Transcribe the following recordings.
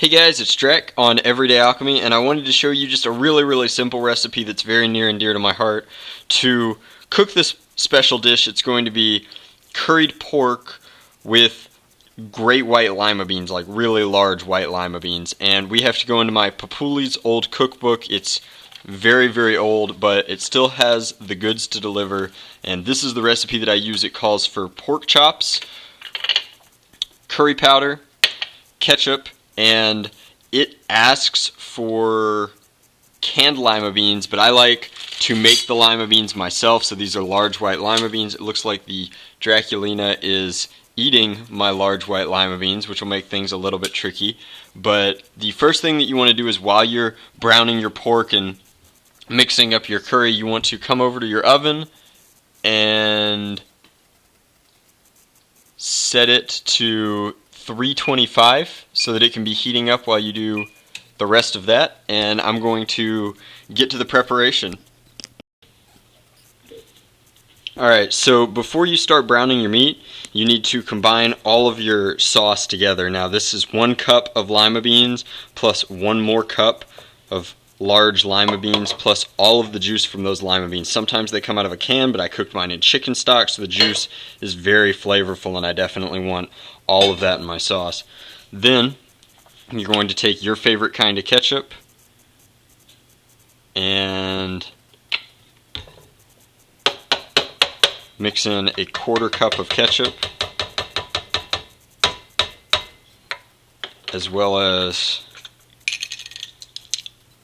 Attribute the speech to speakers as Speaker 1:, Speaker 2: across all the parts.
Speaker 1: Hey guys, it's Drac on Everyday Alchemy, and I wanted to show you just a really simple recipe that's very near and dear to my heart. To cook this special dish, it's going to be curried pork with great white lima beans, like really large white lima beans. And we have to go into my Papuli's old cookbook. It's very old, but it still has the goods to deliver. And this is the recipe that I use. It calls for pork chops, curry powder, ketchup, and it asks for canned lima beans, but I like to make the lima beans myself. So these are large white lima beans. It looks like the Draculina is eating my large white lima beans, which will make things a little bit tricky. But the first thing that you want to do is, while you're browning your pork and mixing up your curry, you want to come over to your oven and set it to 325 so that it can be heating up while you do the rest of that. And I'm going to get to the preparation. Alright, so before you start browning your meat, you need to combine all of your sauce together. Now this is 1 cup of lima beans plus 1 more cup of large lima beans plus all of the juice from those lima beans. Sometimes they come out of a can, but I cooked mine in chicken stock, so the juice is very flavorful, and I definitely want all of that in my sauce. Then you're going to take your favorite kind of ketchup and mix in a 1/4 cup of ketchup, as well as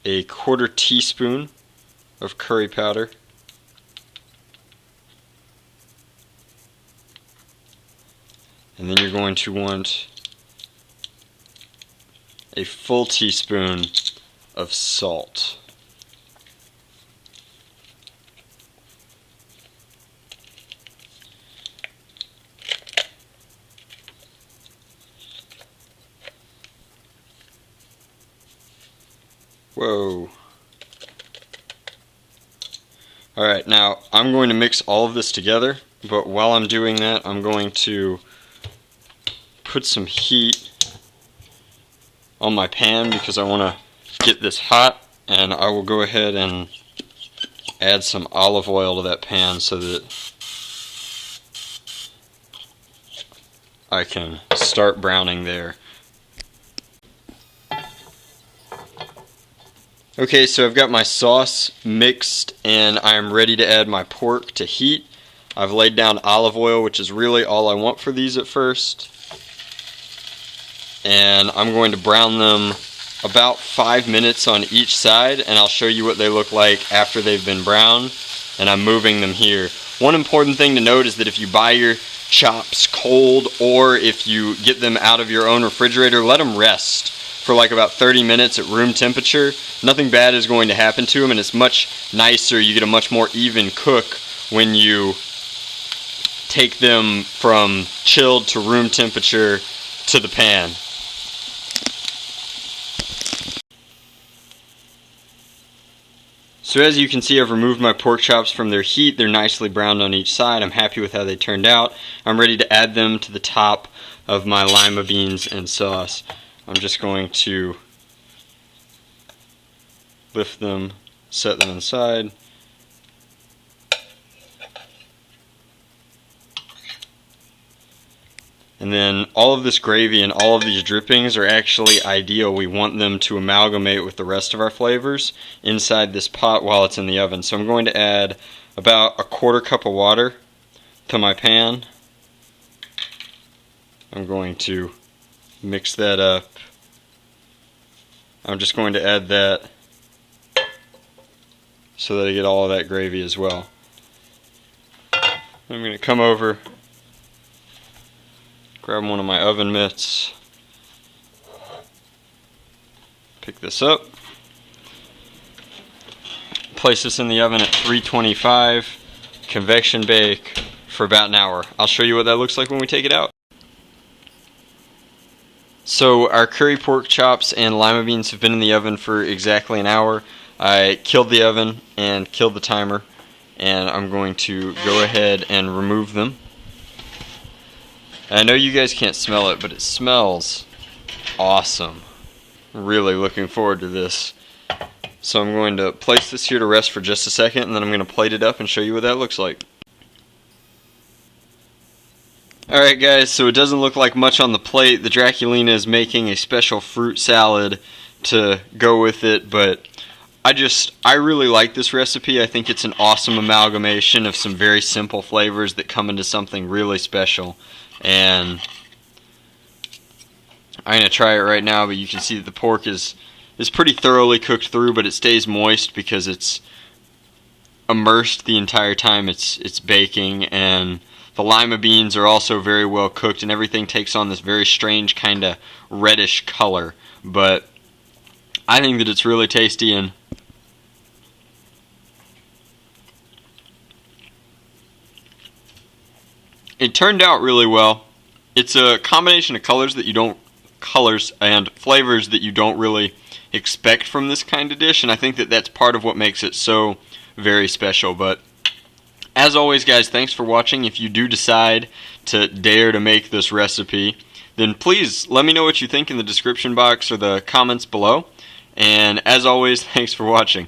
Speaker 1: a 1/4 teaspoon of curry powder, and then you're going to want a full teaspoon of salt. Whoa. Alright, now I'm going to mix all of this together, but while I'm doing that, I'm going to put some heat on my pan because I want to get this hot, and I will go ahead and add some olive oil to that pan so that I can start browning there. Okay, so I've got my sauce mixed and I'm ready to add my pork to heat. I've laid down olive oil, which is really all I want for these at first. And I'm going to brown them about 5 minutes on each side, and I'll show you what they look like after they've been browned. And I'm moving them here. One important thing to note is that if you buy your chops cold, or if you get them out of your own refrigerator, let them rest for like about 30 minutes at room temperature. Nothing bad is going to happen to them, and it's much nicer. You get a much more even cook when you take them from chilled to room temperature to the pan. So as you can see, I've removed my pork chops from their heat. They're nicely browned on each side. I'm happy with how they turned out. I'm ready to add them to the top of my lima beans and sauce. I'm just going to lift them, set them inside. And then all of this gravy and all of these drippings are actually ideal. We want them to amalgamate with the rest of our flavors inside this pot while it's in the oven. So I'm going to add about a 1/4 cup of water to my pan. I'm going to mix that up. I'm just going to add that so that I get all of that gravy as well. I'm going to come over, grab one of my oven mitts, pick this up, place this in the oven at 325, convection bake for about an hour. I'll show you what that looks like when we take it out. So our curry pork chops and lima beans have been in the oven for exactly an hour. I killed the oven and killed the timer, and I'm going to go ahead and remove them. And I know you guys can't smell it, but it smells awesome. really looking forward to this. So I'm going to place this here to rest for just a second, and then I'm going to plate it up and show you what that looks like. Alright guys, so it doesn't look like much on the plate. The Draculina is making a special fruit salad to go with it, but I really like this recipe. I think it's an awesome amalgamation of some very simple flavors that come into something really special. And I'm going to try it right now, but you can see that the pork is pretty thoroughly cooked through, but it stays moist because it's immersed the entire time it's baking, and the lima beans are also very well cooked, and everything takes on this very strange kind of reddish color. But I think that it's really tasty, and it turned out really well. It's a combination of colors and flavors that you don't really expect from this kind of dish, and I think that that's part of what makes it so very special. But as always guys, thanks for watching. If you do decide to dare to make this recipe, then please let me know what you think in the description box or the comments below. And as always, thanks for watching.